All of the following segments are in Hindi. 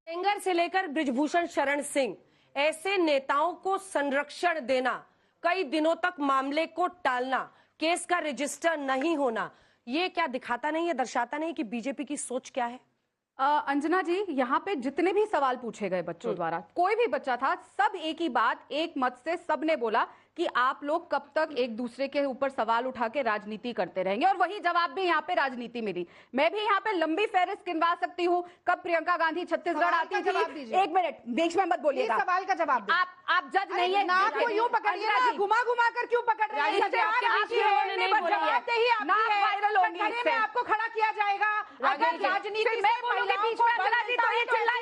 सेंगर से लेकर बृजभूषण शरण सिंह, ऐसे नेताओं को संरक्षण देना, कई दिनों तक मामले को टालना, केस का रजिस्टर नहीं होना, ये क्या दिखाता नहीं है, दर्शाता नहीं कि बीजेपी की सोच क्या है? अंजना जी, यहाँ पे जितने भी सवाल पूछे गए बच्चों द्वारा, कोई भी बच्चा था, सब एक ही बात, एक मत से सबने बोला कि आप लोग कब तक एक दूसरे के ऊपर सवाल उठा के राजनीति करते रहेंगे। और वही जवाब भी यहाँ पे राजनीति मिली। मैं भी यहाँ पे लंबी फहरिस्त गिनवा सकती हूँ कब प्रियंका गांधी छत्तीसगढ़ आती थी। एक मिनट, बीच में मत बोलिएगा। सवाल का जवाब आप जज नहीं है, नाक को यूं पकड़िए ना, घुमा घुमा कर क्यों पकड़ रहे हैं? आपको खड़ा किया जाएगा। अगर राजनीति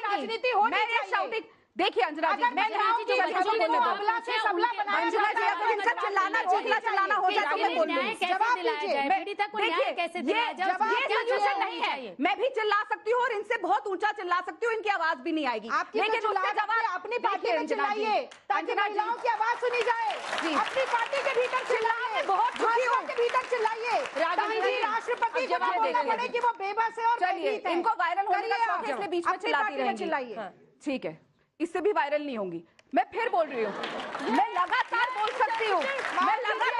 राजनीति होनी, देखिए अंजना जी, मैं चिल्लाना चिल्लाना हो जाए तो मैं बोल दूंगी। जवाब दीजिए। कैसे नहीं है, मैं भी चिल्ला सकती हूँ और इनसे बहुत ऊंचा चिल्ला सकती हूँ, इनकी आवाज भी नहीं आएगी। लेकिन उसका जवाब अपनी पार्टी में चिल्लाइए ताकि महिलाओं की आवाज सुनी जाए। अपनी पार्टी के भीतर चिल्लाइए, बहुत के भीतर चिल्लाइए। राष्ट्रपति को बोलना पड़े कि वो बेबस है और चलिए इनको वायरल होने का शौक है, इसलिए बीच में चिल्लाती रहेंगी। चिल्लाइए, ठीक है, इससे भी वायरल नहीं होंगी। मैं फिर बोल रही हूँ, मैं लगातार बोल सकती हूँ, मैं लगातार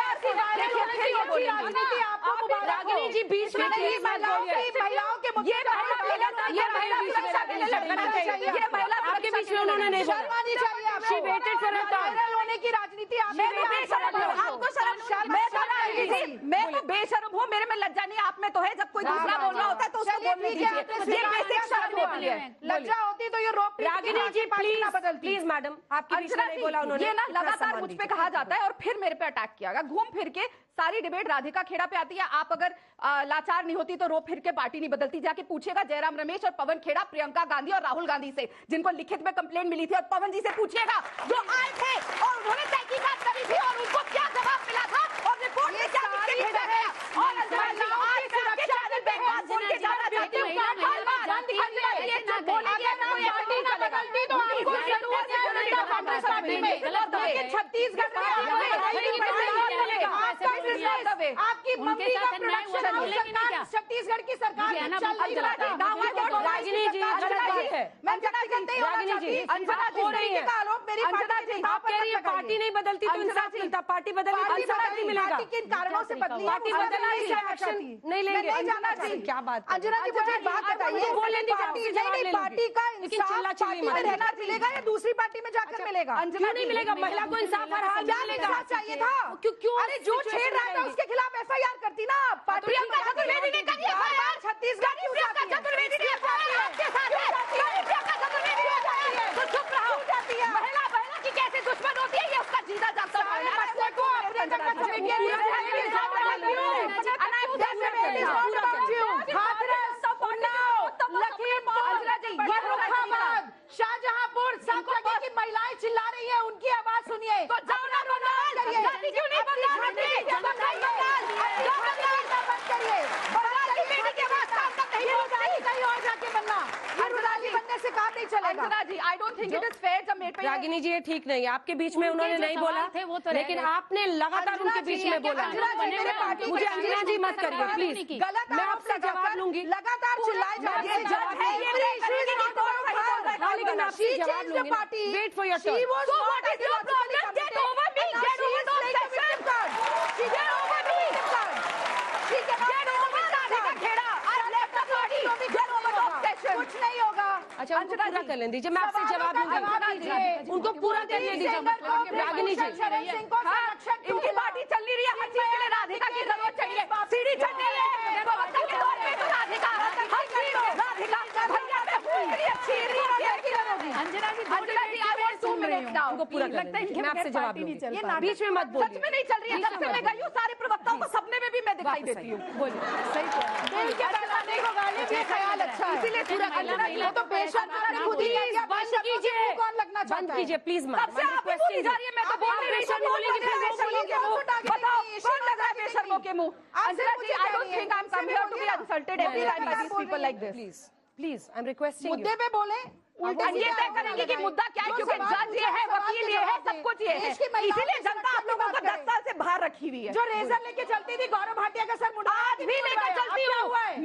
रागिनी जी बीच में महिलाओं के मुद्दे आपके बीच में उन्होंने नहीं बोला। वायरल होने की राजनीति मैं तो बेशर्म हूँ, मेरे में लज्जा नहीं, आप में तो है। जब कोई दूसरा बोल रहा होता है तो उसको बोलने दीजिए। ये बेसिक शर्म होती है। लज्जा होती तो ये रोक। रागिनी जी प्लीज मैडम, आपके बीच में नहीं बोला उन्होंने। ये ना लगातार मुझ पे कहा जाता है और फिर मेरे पे अटैक किया गया। घूम फिर के सारी डिबेट राधिका खेड़ा पे आती है। आप अगर लाचार नहीं होती तो रो फिर के पार्टी नहीं बदलती। जाके पूछेगा जयराम रमेश और पवन खेड़ा प्रियंका गांधी और राहुल गांधी से, जिनको लिखित में कंप्लेंट मिली थी, और पवन जी से पूछिएगा जो आए थे और उन्होंने तहकीकात करी थी और उनको क्या जवाब मिला था और रिपोर्ट में क्या भेजा है। और आपकी मम्मी का प्रोडक्शन छत्तीसगढ़ की सरकार रागिनी जी पार्टी नहीं बदलती तो इंसाफ मिलता, पार्टी बदलती तो इंसाफ नहीं मिलेगा। किन कारणों से बदली? पार्टी बदलने से एक्शन नहीं लेंगे। अंजना जी, क्या बात? अंजना जी मुझे बात बताइए, पार्टी का इंसाफ पार्टी में रहना मिलेगा या दूसरी पार्टी में जाकर मिलेगा? क्यों नहीं मिलेगा? महिला को इंसाफ हर हाल में मिलेगा। चाहिए था। क्यों? अरे जो छेड़ रहा था उसके खिलाफ एफआईआर करती ना पार्टी। चतुर्वेदी ने करी एफआईआर छत्तीसगढ़ की चतुर्वेदी ने एफआईआर आपके साथ है। तो चुप रहो। महिला की कैसे दुश्मन होती है ये उसका जीता जाता है। शाहजहांपुर सब जगह की महिलाएं चिल्ला रही है, उनकी आवाज सुनिए। तो जाओ ना बंगाल करिए। क्यों नहीं बंगाल करिए? से काम नहीं चलेगा। अंजना जी, I don't think it is fair जब मेरे पे। रागिनी जी ये ठीक नहीं है, आपके बीच में उन्होंने नहीं बोला, लेकिन आपने लगातार उनके बीच में बोला। मुझे अंजना जी मत करिए प्लीज, मैं आपसे जवाब लूंगी। लगातार चिल्लाए जा रही है। Wait for your turn. कुछ नहीं होगा। अच्छा, उनको पूरा कर लें दीजिए, मैं आपसे जवाब लूंगी। उनको पूरा करने दीजिए। रागिनी जी, इनकी पार्टी चल नहीं रही है, हर चीज के लिए राधिका की जरूरत चाहिए। सीढ़ी चढ़ रही है अंजना जी, उनको पूरा लगता है मैं आपसे जवाब लूंगी। बीच में मत बोलिए। सच में नहीं चल रही है। जब से मैं गई हूँ सारे प्रवक्ताओं को सपने में भी मैं दिखाई देती हूँ। बोलिए, सही ख्याल अच्छा है, इसीलिए पूरा तो बेशक कौन लगना बंद कीजिए प्लीज। मैं तो बोल रही हूँ, बताओ कौन लग रहा है बेशर्मों के मुंह? अंजना जी, I don't think I'm come here to be insulted every time by these people like this. Please I am requesting मुद्दे पे बोले। ये तय करेंगे कि मुद्दा क्या है, क्योंकि जज ये है, वकील ये है, सब कुछ ये है, इसीलिए जनता आप लोगों को 10 साल से बाहर रखी हुई है। जो रेजर लेके चलती थी गौरव भाटिया का सर मुंडा आज भी लेकर चलती हूँ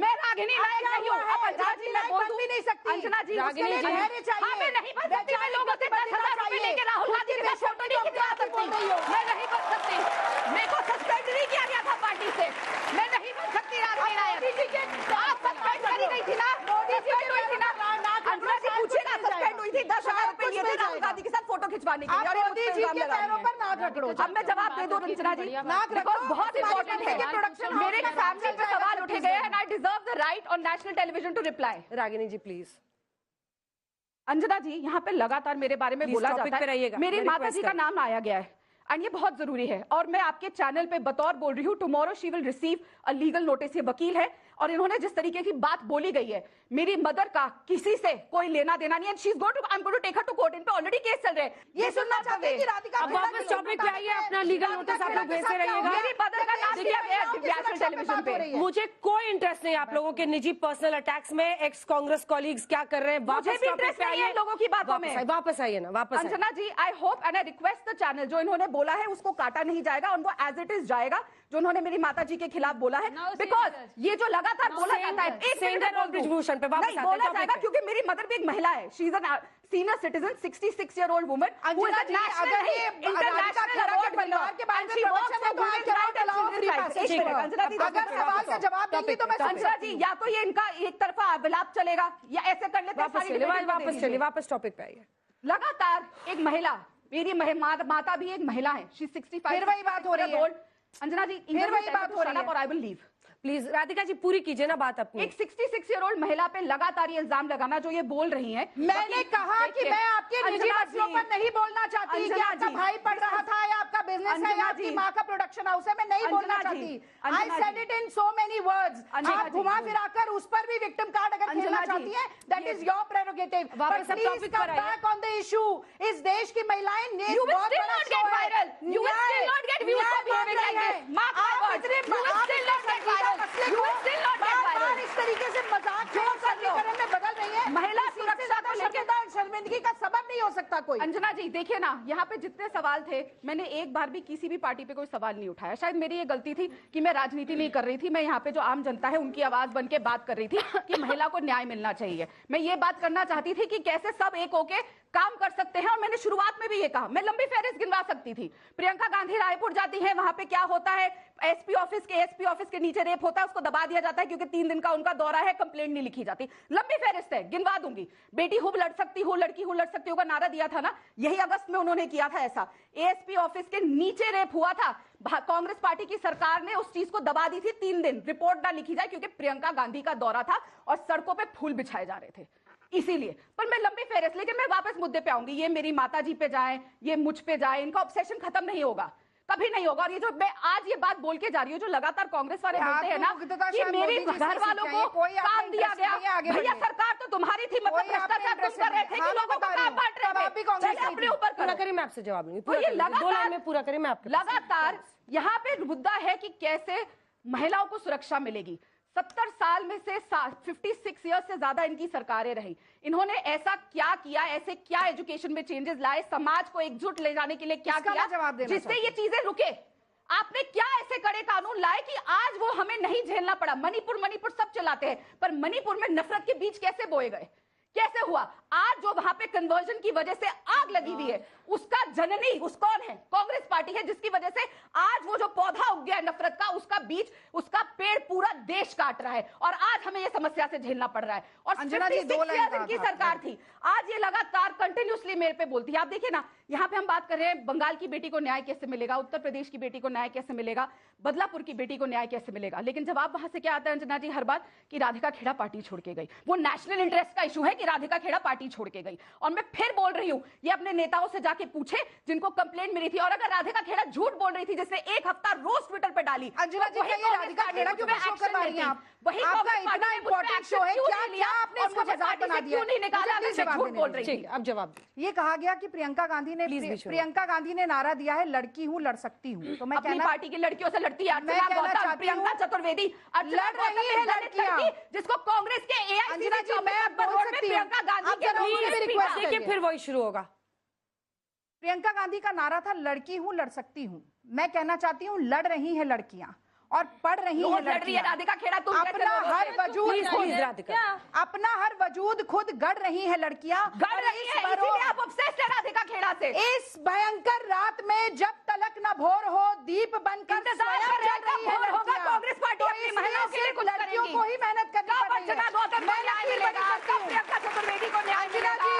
मैं, रागिनी नायक नहीं हूँ। अब अंजना जी मैं बोल दूं नहीं सकती अंजना जी, उसके लिए धैर्य चाहिए। हाँ, मैं नहीं बन सकती, मैं लोगों से 10,000 रुपए लेके राहुल गांधी के साथ फोटो नहीं खिंचवा सकती, मैं नहीं बन सकती, मेरे को सस्पेंड नहीं किया गया था पार्टी से, मैं नहीं बन सकती राजनीति जी के, तो आप सस्पेंड करी गई थी ना, मोदी जी हुई थी ना, अंजना जी पूछेगा सस्पेंड हुई थी, 10,000 रुपए लिए थे राहुल गांधी के साथ फोटो खिंचवाने के लिए, और मोदी जी के पैरों पर नाक रगड़ो। अब मैं जवाब दे दूं रंजना जी, बिकॉज बहुत इंपॉर्टेंट है, मेरे फैमिली पे सवाल उठे गए हैं, I deserve the right on national television to reply. Ragini ji please. Anjana ji, यहाँ पे लगातार मेरे बारे में बोला जाता है, मेरी माता जी का नाम आया गया है, एंड ये बहुत जरूरी है, और मैं आपके चैनल पे बतौर बोल रही हूँ, tomorrow she will receive a legal notice. ये वकील है, और इन्होंने जिस तरीके की बात बोली गई है, मेरी मदर का किसी से कोई लेना देना नहीं है, she is going to, I am going to take her to court, इन पे ऑलरेडी केस चल रहे हैं। ये सुनना चाहते हैं कि राधिका अब वापस टॉपिक पे आइए, अपना लीगल नोटिस आप लोग भेजते रहिएगा। मेरी मदर का नाम लिया गया है नेशनल टेलीविजन पे। मुझे कोई इंटरेस्ट नहीं आप लोगों के निजी पर्सनल अटैक्स में, एक्स कांग्रेस कॉलीग्स क्या कर रहे हैं, मुझे भी इंटरेस्ट नहीं है लोगों की बातों में। वापस आइए ना, वापस। Anjana ji, I hope and I request the channel, जो इन्होंने बोला है उसको काटा नहीं जाएगा, और वो एज इट इज जाएगा, जो उन्होंने मेरी माता जी के खिलाफ बोला है, बिकॉज ये जो लगातार बोला जाता है, ब्रिजभूषण पे वापस बोला जाएगा, क्योंकि मेरी मदर भी एक महिला है, she is an senior citizen, 66-year-old woman, who is a national, international award winner, and she works for women's rights and children's rights। अगर सवाल का जवाब देंगी तो मैं अंजना जी, या तो ये इनका एक तरफा विलाप चलेगा, या ऐसे कर लेते हैं, वापस टॉपिक पे आइए। लगातार एक महिला, मेरी माता भी एक महिला है, शी 65, फिर वही बात हो रही है। अंजना जी, फिर वही बात हो रही है, और I will leave. Please Radhika ji पूरी कीजिए ना बात अपनी। एक 66-year-old महिला पे लगातार ये इल्जाम लगाना, जो ये बोल रही हैं। मैंने कहा कि मैं आपके निजी मसलों पर नहीं बोलना चाहती, कि आपका भाई पढ़ रहा था या आपका बिजनेस है या आपकी माँ का प्रोडक्शन हाउस है, मैं नहीं बोलना चाहती। I said it in so many words. आप घुमा फिराकर उस पर भी विक्टिम कार्ड अगर खेलना चाहती हैं, that is your prerogative, but please come back on the issue. इस देश की महिलाएं ने बहुत बड़ा शो है, you will still not get views for behaving like this, mark my words, you will still not get viral, you will still not get viral। इस तरीके से मजाक क्यों सरलीकरण में बदल रही है? महिला सुरक्षा को लेकर शर्मिंदगी का सबब नहीं हो सकता कोई। अंजना जी देखिए ना, यहाँ पे जितने सवाल थे, मैंने एक बार भी किसी भी पार्टी पे कोई सवाल नहीं उठाया। शायद मेरी ये गलती थी कि मैं राजनीति नहीं कर रही थी, मैं यहाँ पे जो आम जनता है उनकी आवाज बन के बात कर रही थी कि महिला को न्याय मिलना चाहिए। मैं ये बात करना चाहती थी कि कैसे सब एक होके काम कर सकते हैं, और मैंने शुरुआत में भी ये कहा, मैं लंबी फहरिस्त गिनवा सकती थी। प्रियंका गांधी रायपुर जाती है, वहां पे क्या होता है, एसपी ऑफिस के नीचे रेप होता है, उसको दबा दिया जाता है क्योंकि 3 दिन का उनका दौरा है, कंप्लेंट नहीं लिखी जाती। लंबी फहरिस्त है, गिनवा दूंगी। बेटी हूं लड़ सकती हूं, लड़की हूं लड़ सकती हूं का नारा दिया था ना, यही अगस्त में उन्होंने किया था ऐसा। एएसपी ऑफिस के नीचे रेप हुआ था, कांग्रेस पार्टी की सरकार ने उस चीज को दबा दी थी 3 दिन, रिपोर्ट ना लिखी जाए क्योंकि प्रियंका गांधी का दौरा था और सड़कों पे फूल बिछाए जा रहे थे, इसीलिए। पर मैं लंबी फेरस, लेकिन मैं वापस मुद्दे पे आऊंगी। ये मेरी माताजी पे जाए, ये मुझ पे जाए, इनका ऑब्सेशन खत्म नहीं होगा, कभी नहीं होगा। और ये जो मैं आज ये बात बोल के जा रही हूँ, जो लगातार कांग्रेस वाले बोलते हैं ना कि मेरे घर वालों को काम दिया गया, भैया सरकार तो तुम्हारी थी, मतलब भ्रष्टाचार तुम कर रहे थे कि लोगों को काम बांट रहे थे, अपने ऊपर पूरा करिए, मैं आपसे जवाब लूंगी। ये दो लाइन में पूरा करिए, मैं आपके लगातार यहाँ पे मुद्दा है कि कैसे महिलाओं को सुरक्षा मिलेगी। 70 साल में से 56 ईयर्स से ज्यादा इनकी सरकारें रही, इन्होंने ऐसा क्या किया, ऐसे क्या एजुकेशन में चेंजेस लाए, समाज को एकजुट ले जाने के लिए क्या किया जिससे ये चीजें रुके? आपने क्या ऐसे कड़े कानून लाए कि आज वो हमें नहीं झेलना पड़ा? मणिपुर सब चलाते हैं, पर मणिपुर में नफरत के बीज कैसे बोए गए, कैसे हुआ? आज जो वहां पे कन्वर्जन की वजह से आग लगी हुई है, उसका जननी उस कौन है? कांग्रेस पार्टी है, जिसकी वजह से आज वो जो पौधा उग गया नफरत का, उसका बीज, उसका पेड़ पूरा देश काट रहा है, और आज हमें ये समस्या से झेलना पड़ रहा है। और 56 ईयर्स इनकी सरकार थी, आज ये लगातार कंटिन्यूसली मेरे पे बोलती है। आप देखिए ना, यहाँ पे हम बात कर रहे हैं बंगाल की बेटी को न्याय कैसे मिलेगा, उत्तर प्रदेश की बेटी को न्याय कैसे मिलेगा, बदलापुर की बेटी को न्याय कैसे मिलेगा, लेकिन जवाब वहां से क्या आता है अंजना जी हर बार, कि राधिका खेड़ा पार्टी छोड़ के गई। वो नेशनल इंटरेस्ट का इशू है कि राधिका खेड़ा पार्टी छोड़ के गई। और मैं फिर बोल रही हूं, ये अपने नेताओं से जाके पूछे जिनको कंप्लेंट मिली थी। और अगर राधिका खेड़ा झूठ बोल रही थी, जिसने एक हफ्ता रोज ट्विटर पे डाली, अंजना जी कहिए राधिका खेड़ा क्यों शो कर पा रही हैं आप? वही आपका इतना इंपॉर्टेंट शो है, क्या आपने इसको मजाक बना दिया? क्यों नहीं निकाला? झूठ बोल रही थी। अब जवाब ये कहा गया कि प्रियंका गांधी ने नारा दिया है लड़की हूं लड़ सकती हूं, तो मैं अपनी पार्टी की लड़कियों से लड़ती है, प्रियंका चतुर्वेदी लड़ रही है लड़कियां, जिसको कांग्रेस के एआईसीसी प्रियंका गांधी के फिर वही शुरू होगा। प्रियंका गांधी का नारा था लड़की हूं लड़ सकती हूं, मैं कहना चाहती हूं लड़ रही हैं लड़कियां, और पढ़ रही है लड़कियां। राधिका खेड़ा, तुम अपना हर वजूद प्लीज राधिका, अपना हर वजूद खुद गढ़ रही है लड़कियां, गढ़ रही है, इसीलिए आप ऑब्सेस्ड है राधिका खेड़ा से। इस भयंकर रात में जब तलक न भोर हो, दीप बनकर इंतजार स्वयं कर जल रही है भोर होगा, लड़कियां। कांग्रेस पार्टी तो अपनी इसलिए महिलाओं के लिए सिर्फ कुछ लड़कियों करेगी। को ही मेहनत करनी कब पड़ेगी। अर्चना गौतम को न्याय मिलेगा? कब प्रियंका चतुर्वेदी को न्याय मिलेगा?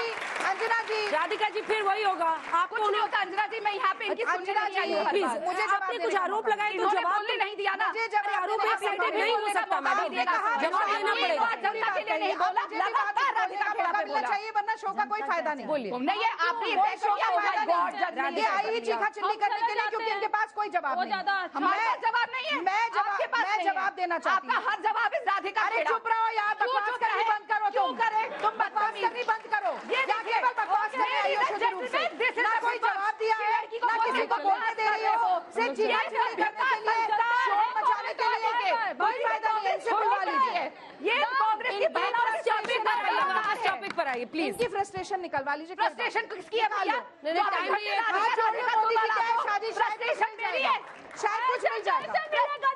अंजना जी, राधिका जी फिर वही होगा। आपको कुछ नहीं होता अंजना जी, मैं यहाँ पे इनकी सुनने अंजना नहीं आई जी, हूँ हर प्लीज, बार। मुझे जवाब आपने देने कुछ का आरोप मौका लगाए तो इन्होंने जवाब बोलने नहीं दिया ना। मुझे जवाब आरोप देने एक का साइडेड मौका नहीं हो सकता आपने मैडम, कहा जवाब देना पड़ेगा। जनता के लिए नहीं बोला, लगातार राधिका खेड़ा पे बोला। चाहिए, वरना शो का कोई फायदा नहीं। बोलिए। नहीं, ये आपने कोई शो का फायदा गॉड नहीं। ये आई ही चीखा चिल्ली करने के लिए, क्योंकि इनके पास कोई जवाब नहीं। हमारे पास जवाब नहीं है। मैं आपके पास नहीं है। जवाब देना चाहती आपका हूँ। हर जवाब इस राधिका अरे खेड़ा। चुप रहो यार, क्यों बकवास चुप करनी रहे? बंद करो। क्यों करे? तुम बकवास करनी बंद करो। ये या देखिए, केवल बकवास करने आई हो शुद्ध रूप से। this is ना the कोई purpose। जवाब दिया है, लड़की को ना किसी बोलने को को बोलने दे रही हो। सिर्फ चीखा चिल्ली करने के लिए, शोर मचाने के लिए। कोई फायदा नहीं है, इनसे बुलवा लीजिए। ये कांग्रेस की महिलाओं से टॉपिक पर आइए प्लीज। इनकी फ्रस्ट्रेशन निकलवा लीजिए। फ्रस्ट्रेशन किसकी है भैया? नहीं, नहीं, टाइम नहीं है। हाथ जोड़िए, मोदी जी क्या है, शादी शायद फ्रस्ट्रेशन मेरी है। शायद कुछ मिल जाएगा।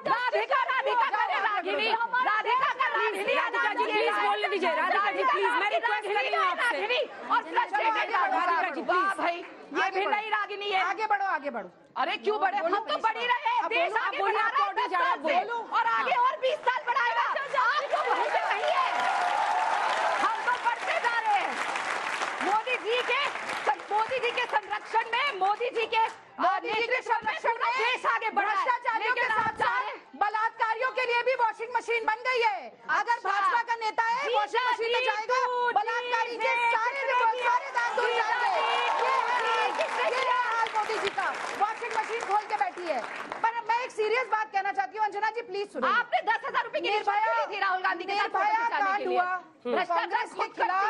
राधिका का रागिनी, राधिका का रागिनी, राधिका जी प्लीज बोलने दीजिए। राधिका जी प्लीज, मैं रिक्वेस्ट कर रही हूँ आपसे। और फ्रस्ट्रेटेड राधिका जी, please। भाई ये भी नई रागिनी है। आगे बढ़ो, आगे बढ़ो। अरे क्यों बढ़े? हम तो बढ़ ही रहे हैं। देश बोलो, आगे बोलो, बढ़ा रहा है, बोलो, 10 साल से। बोलो। और आगे और 20 साल बढ़ाएगा। आप तो वहीं पे वहीं है। हम तो बढ़ते जा रहे हैं। मोदी जी के संरक्षण में, मोदी जी के संरक्षण में देश आगे बढ़ा है। भ्रष्टाचारियों के लेकिन आप साथ चाह रहे साथ बलात्कारियों के लिए भी वॉशिंग मशीन बन गई है। अगर अच्छा। भाजपा का नेता है, वॉशिंग मशीन में जाएगा, बलात्कारी के सारे दांत धुल जाएंगे। ये है हाल मोदी जी का। वॉशिंग मशीन खोल के बैठी है। पर मैं एक सीरियस बात कहना चाहती हूँ, अंजना जी प्लीज सुनो। आपने 10,000 रुपए की रिश्वत दी थी राहुल गांधी के साथ फोटो निर्भया खिंचाने कांड के लिए। हुआ, कांग्रेस के खिलाफ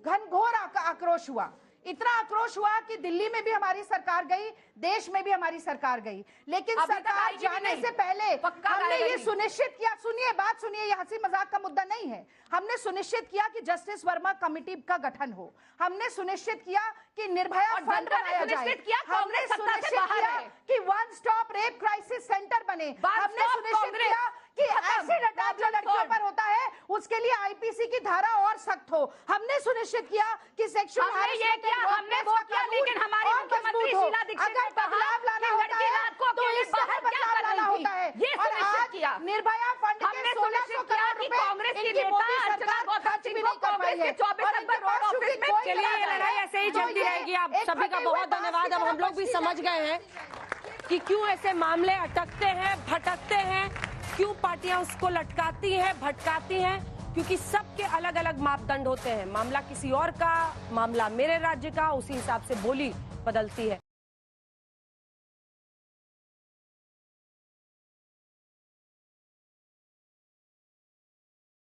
घनघोर आक्रोश हुआ। इतना आक्रोश हुआ कि दिल्ली में भी हमारी सरकार गई, देश में भी हमारी सरकार गई। लेकिन अभी तक सरकार आएगी भी जाने नहीं। से पहले पक्का हमने आएगा ये नहीं। सुनिश्चित किया, सुनिए बात सुनिए, ये हंसी मजाक का मुद्दा नहीं है। हमने सुनिश्चित किया कि जस्टिस वर्मा कमेटी का गठन हो। हमने सुनिश्चित किया कि निर्भया और फंड जनता ने बनाया जाए। सुनिश्चित किया, हमने कांग्रेस सत्ता से सुनिश्चित बाहर किया है। कि one stop rape crisis centre बने। One हमने stop सुनिश्चित कांग्रेस। किया कि खत्म। एसिड अटैक जो Problem लड़कियों solved। पर होता है उसके लिए आईपीसी की धारा और सख्त हो। हमने सुनिश्चित किया कि सेक्सुअल हमने ये किया, हमने वो किया, लेकिन हमारी मुख्यमंत्री शीला दीक्षित अगर ने कहा बदलाव लाना कि होता लड़की है रात को तो अकेले इस तरह बाहर क्या बदलाव कर लाना रही थी? होता है। ये और सुनिश्चित आज किया। निर्भया फंड हमने के 1600 सुनिश्चित किया करोड़ कि रुपए कांग्रेस की इनकी नेता मोदी अर्चना सरकार गौतम खर्च भी सिंह नहीं को कर पाई कांग्रेस है। के 24 और नंबर इनके रोड पास ऑफिस चूंकि में कोई चलिए ये जवाब लड़ाई नहीं है। ऐसे ही तो चलती ये रहेगी। आप एक सभी का फटे हुए बहुत बांस धन्यवाद। की अब तरह हम लोग भी बस्ती समझ गए हैं कि क्यों ऐसे मामले अटकते हैं, भटकते हैं, क्यों पार्टियां उसको लटकाती हैं, भटकाती हैं, क्योंकि सबके अलग अलग मापदंड होते हैं। मामला किसी और का, मामला मेरे राज्य का, उसी हिसाब से बोली बदलती है।